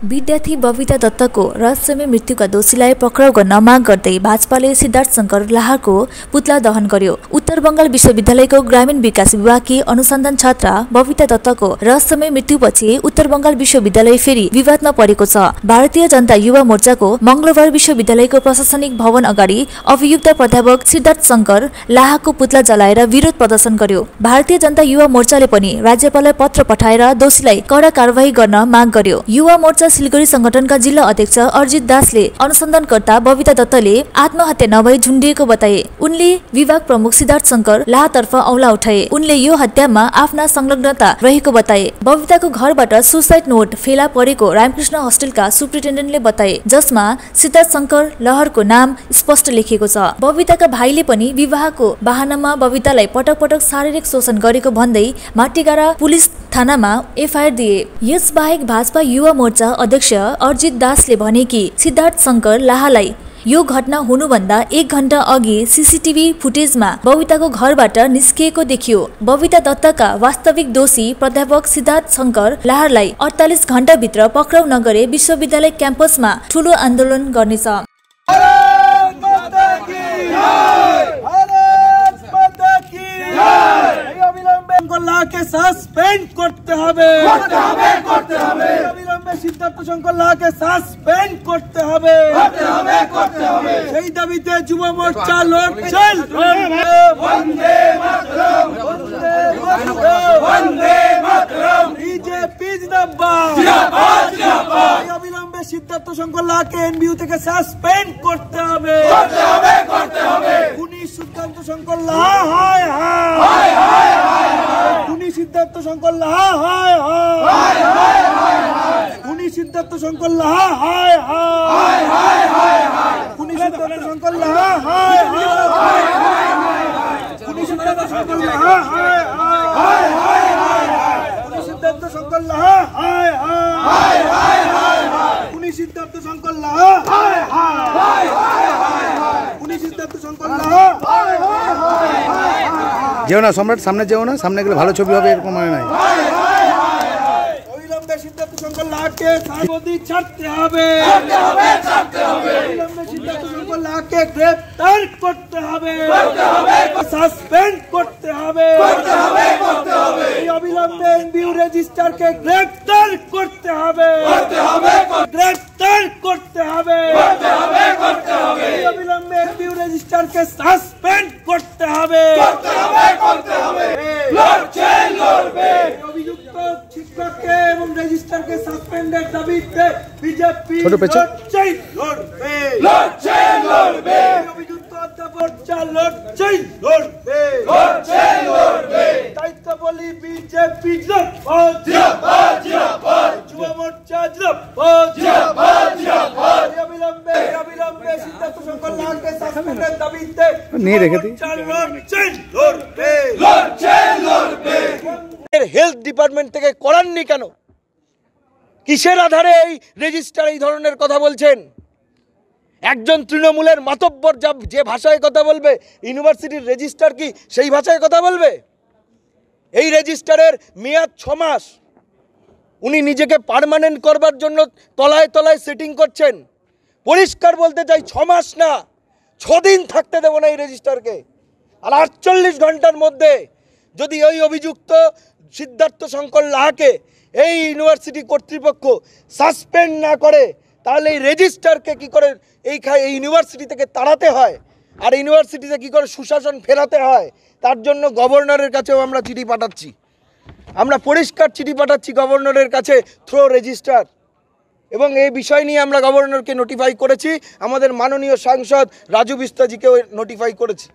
विद्यार्थी बबिता दत्तको रहस्यमय मृत्युका दोषीलाई पक्राउ गर्न माग गर्दै भाजपाले सिद्धार्थ शंकर लाहाको पुतला दहन गर्यो। उत्तर बंगाल विश्वविद्यालयको ग्रामीण विकास विभागकी अनुसन्धान छात्रा बबिता दत्तको रहस्यमय मृत्युपछि उत्तर बंगाल विश्वविद्यालय फेरि विवादमा परेको छ। भारतीय जनता युवा मोर्चाको मंगलबार विश्वविद्यालयको प्रशासनिक भवन अगाडि अभियुक्त प्राध्यापक सिद्धार्थ शंकर लाहाको पुतला जलाएर विरोध प्रदर्शन गर्यो। भारतीय जनता युवा मोर्चाले पनि राज्यपाललाई पत्र पठाएर दोषीलाई कड़ा कारबाही गर्न माग गर्यो। युवा मोर्चा सिलगढी संगठनका जिल्ला अध्यक्ष अर्जित दासले अनुसन्धानकर्ता बबिता दत्तले आत्महत्या नभई झुन्डिएको बताए। उनले विभाग प्रमुख सिद्धार्थ शंकर लाहातर्फ औला उठाए। उनले यो हत्यामा आफ्ना संलग्नता रहेको बताए। बबिताको घरबाट सुसाइड नोट फेला परेको रामकृष्ण होस्टेलका सुप्रिन्टेन्डेन्टले बताए, जसमा सिद्धार्थ शंकर लहरको नाम स्पष्ट लेखिएको छ। बबिताका भाइले पनि विवाहको बहानामा बबितालाई पटक पटक शारीरिक शोषण गरेको भन्दै माटीगाडा पुलिस थानामा एफआईआर दिए। यसबाहेक भाजपा युवा मोर्चा अध्यक्ष अर्जित दासले भने कि सिद्धार्थ शंकर लाहालाई यो घटना हुनुभन्दा 1 घण्टा अघि सीसीटीभी फुटेजमा बबिताको घरबाट निस्किएको देखियो। बबिता दत्तका वास्तविक दोषी प्राध्यापक सिद्धार्थ शंकर लाहालाई 48 घण्टाभित्र पक्राउ नगरे विश्वविद्यालय क्याम्पसमा ठूलो आन्दोलन गर्नेछ। के सस्पेंड करते হবে অবিলম্বে সিদ্ধার্থ শঙ্কর লাহাকে সাসপেন্ড করতে হবে সেই দাবিতে যুব মোর্চা লড়ছে। বন্দে মাতরম বন্দে মাতরম বিজেপি জিন্দাবাদ অবিলম্বে সিদ্ধার্থ শঙ্কর লাহাকে এনবিইউ থেকে সাসপেন্ড করতে হবে খুনি সিদ্ধার্থ শঙ্কর লাহা হায় হায় খুনি সিদ্ধার্থ শঙ্কর লাহা হায় হায় খুনি সিদ্ধার্থ শঙ্কর লাহা হায় হায় খুনি সিদ্ধার্থ শঙ্কর লাহা হায় হায় খুনি সিদ্ধার্থ শঙ্কর লাহা হায় হায় খুনি সিদ্ধার্থ শঙ্কর লাহা হায় হায় খুনি সিদ্ধার্থ শঙ্কর লাহা হায় হায় খুনি সিদ্ধার্থ শঙ্কর লাহা যেও না সম্রাট, সামনে যেও না, সামনে গেলে ভালো ছবি হবে এরকম মনে নাই। অবিলম্বে সিদ্ধার্থ শঙ্কর লাহাকে সাংবাদিক ছাড়তে হবে অবিলম্বে সিদ্ধার্থ শঙ্কর লাহাকে গ্রেফতার করতে হবে সাসপেন্ড করতে হবে অবিলম্বে এনবিইউ রেজিস্ট্রারকে গ্রেফতার করতে হবে গ্রেফতার করতে হবে অবিলম্বে এনবিইউ রেজিস্ট্রারকে সাসপেন্ড করতে হবে অভিযুক্ত শিক্ষককে এবং রেজিস্ট্রারকে সাসপেন্ডের দাবিতে বিজেপি লড়বে অভিযুক্ত অধ্যাপক লড়বে দায়িত্ব বলি বিজেপি যুব মোর্চা অবিলম্বে সিদ্ধার্থ শঙ্কর লাহাকে সাসপেন্ডের দাবিতে নিয়ে রেখে দিই। হেলথ ডিপার্টমেন্ট থেকে করাননি কেন? কিসের আধারে এই রেজিস্ট্রার এই ধরনের কথা বলছেন? একজন তৃণমূলের মাতব্বর যে ভাষায় কথা বলবে, ইউনিভার্সিটির রেজিস্ট্রার কি সেই ভাষায় কথা বলবে? এই রেজিস্ট্রারের মেয়াদ 6 মাস। উনি নিজেকে পার্মানেন্ট করবার জন্য তলায় তলায় সেটিং করছেন। পরিষ্কার বলতে চাই, 6 মাস না, 6 দিন থাকতে দেব না এই রেজিস্ট্রারকে। আর 48 ঘন্টার মধ্যে যদি ওই অভিযুক্ত সিদ্ধার্থ শঙ্কর লাহাকে এই ইউনিভার্সিটি কর্তৃপক্ষ সাসপেন্ড না করে, তাহলে এই রেজিস্ট্রারকে কী করে এই ইউনিভার্সিটি থেকে তাড়াতে হয় আর ইউনিভার্সিটিতে কী করে সুশাসন ফেরাতে হয়, তার জন্য গভর্নরের কাছেও আমরা চিঠি পাঠাচ্ছি। আমরা পরিষ্কার চিঠি পাঠাচ্ছি গভর্নরের কাছে থ্রো রেজিস্ট্রার, এবং এই বিষয় নিয়ে আমরা গভর্নরকে নোটিফাই করেছি, আমাদের মাননীয় সাংসদ রাজু বিস্তাজিকেও নোটিফাই করেছি।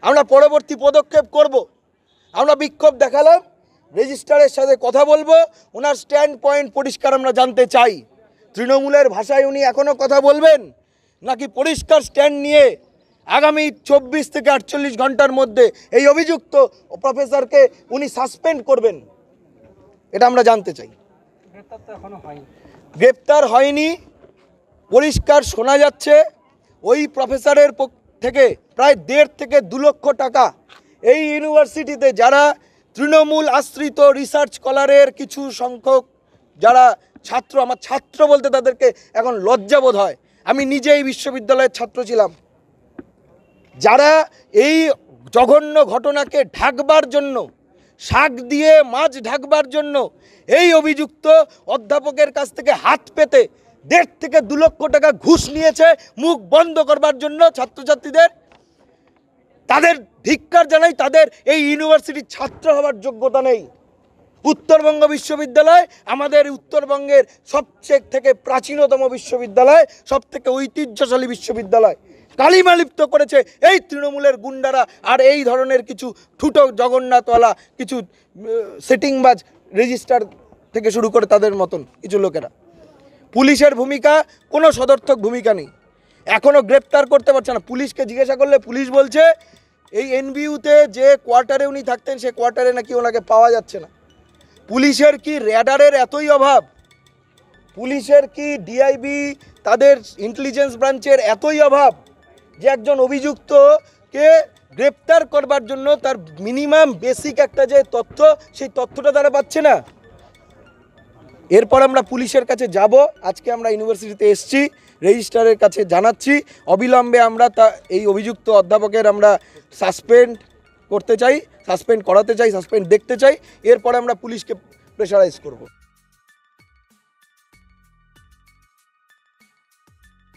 আমরা পরবর্তী পদক্ষেপ করব। আমরা বিক্ষোভ দেখালাম, রেজিস্ট্রারের সাথে কথা বলবো, ওনার স্ট্যান্ড পয়েন্ট পরিষ্কার আমরা জানতে চাই। তৃণমূলের ভাষায় উনি এখনও কথা বলবেন নাকি পরিষ্কার স্ট্যান্ড নিয়ে আগামী 24 থেকে 48 ঘন্টার মধ্যে এই অভিযুক্ত প্রফেসরকে উনি সাসপেন্ড করবেন, এটা আমরা জানতে চাই। গ্রেপ্তার হয়নি, পরিষ্কার শোনা যাচ্ছে ওই প্রফেসরের থেকে প্রায় 1.5 থেকে 2 লক্ষ টাকা এই ইউনিভার্সিটিতে যারা তৃণমূল আশ্রিত রিসার্চ স্কলারের কিছু সংখ্যক যারা ছাত্র, আমার ছাত্র বলতে তাদেরকে এখন লজ্জাবোধ হয়। আমি নিজে এই বিশ্ববিদ্যালয়ের ছাত্র ছিলাম। যারা এই জঘন্য ঘটনাকে ঢাকবার জন্য, শাক দিয়ে মাছ ঢাকবার জন্য এই অভিযুক্ত অধ্যাপকের কাছ থেকে হাত পেতে 1.5 থেকে 2 লক্ষ টাকা ঘুষ নিয়েছে মুখ বন্ধ করবার জন্য ছাত্রছাত্রীদের, তাদের ধিক্কার জানাই। তাদের এই ইউনিভার্সিটির ছাত্র হওয়ার যোগ্যতা নেই। উত্তরবঙ্গ বিশ্ববিদ্যালয় আমাদের উত্তরবঙ্গের সবচেয়ে থেকে প্রাচীনতম বিশ্ববিদ্যালয়, সবথেকে ঐতিহ্যশালী বিশ্ববিদ্যালয়। কালিমা লিপ্ত করেছে এই তৃণমূলের গুন্ডারা আর এই ধরনের কিছু ঠুটো জগন্নাথওয়ালা, কিছু সেটিংবাজ, রেজিস্ট্রার থেকে শুরু করে তাদের মতন কিছু লোকেরা। পুলিশের ভূমিকা কোনো সদর্থক ভূমিকা নেই, এখনও গ্রেপ্তার করতে পারছে না। পুলিশকে জিজ্ঞাসা করলে পুলিশ বলছে এই এনবিইউতে যে কোয়ার্টারে উনি থাকতেন সে কোয়ার্টারে নাকি ওনাকে পাওয়া যাচ্ছে না। পুলিশের কি র্যাডারের এতই অভাব? পুলিশের কি ডিআইবি তাদের ইন্টেলিজেন্স ব্রাঞ্চের এতই অভাব যে একজন অভিযুক্তকে গ্রেপ্তার করবার জন্য তার মিনিমাম বেসিক একটা যে তথ্য, সেই তথ্যটা তারা পাচ্ছে না? এরপর আমরা পুলিশের কাছে যাব। আজকে আমরা ইউনিভার্সিটিতে এসেছি, রেজিস্ট্রারের কাছে জানাচ্ছি অবিলম্বে আমরা এই অভিযুক্ত অধ্যাপকের আমরা সাসপেন্ড করতে চাই, সাসপেন্ড করাতে চাই, সাসপেন্ড দেখতে চাই। এরপরে আমরা পুলিশকে প্রেশারাইজ করব।